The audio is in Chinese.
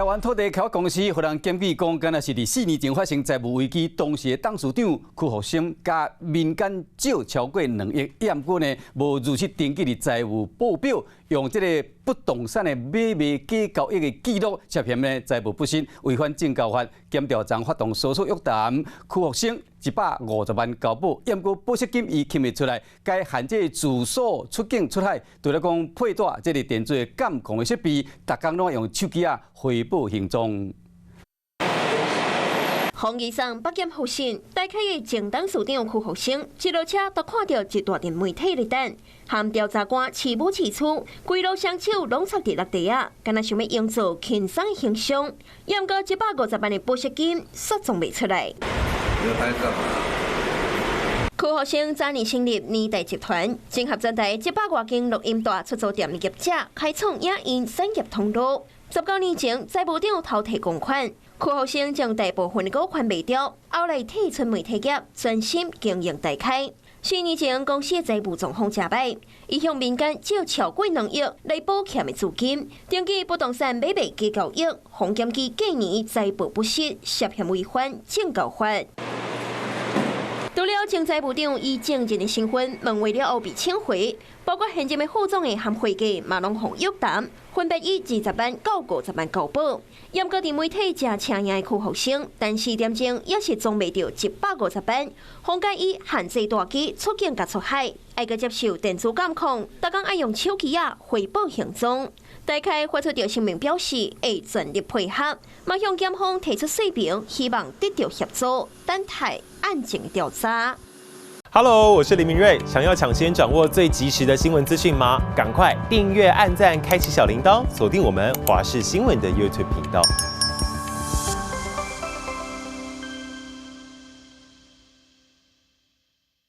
台湾土地开发公司互人检举讲，敢若是伫4年前发生财务危机，当时的董事长屈福生加民间借超过2亿，验过呢无如实登记的财务报表，用这个不动产的买卖假交易的记录，涉嫌呢财务不慎，违反证交法。检调站发动搜索约谈，屈福生150万交保，验过保释金伊欠袂出来，该限制住所出境出海，除了讲佩戴这个电子监控的设备，逐工拢用手机回报行踪。防疫上北检复审，大开的前董事长屈福生一落车，就看到一大阵媒体在等，和调查官饲母饲厝，规路双手拢插伫落地啊，敢若想要营造轻松的形象，验过150万的保释金，说总袂出来。屈福生早年成立年代集团，整合全台700多间录音带出租店的业者，开创影音产业通路。19年前，财务长偷摕公款。屈福生将大部分股权卖掉，后来退出媒体业，专心经营大开。4年前，公司的财务状况真歹，伊向民间借超过2亿来补欠的资金，登记不动产买卖假交易，防检局隔年财务不实，涉嫌违反证交法。除了前财务长以证人的身份问话了后被请回，包括现任的副总的和会计嘛拢互约谈，分别以20万到50万交保。验过伫媒体正请赢的屈福生，但4点钟也是总卖到150万，方介以限制大机出境甲出海，还阁接受电子监控，逐工爱用手机回报行踪。大开发出着声明表示会全力配合，马向检方提出说明，希望得到协助，等待案情调查。Hello， 我是林明瑞。想要抢先掌握最及时的新闻资讯吗？赶快订阅、按赞、开启小铃铛，锁定我们华视新闻的 YouTube 频道。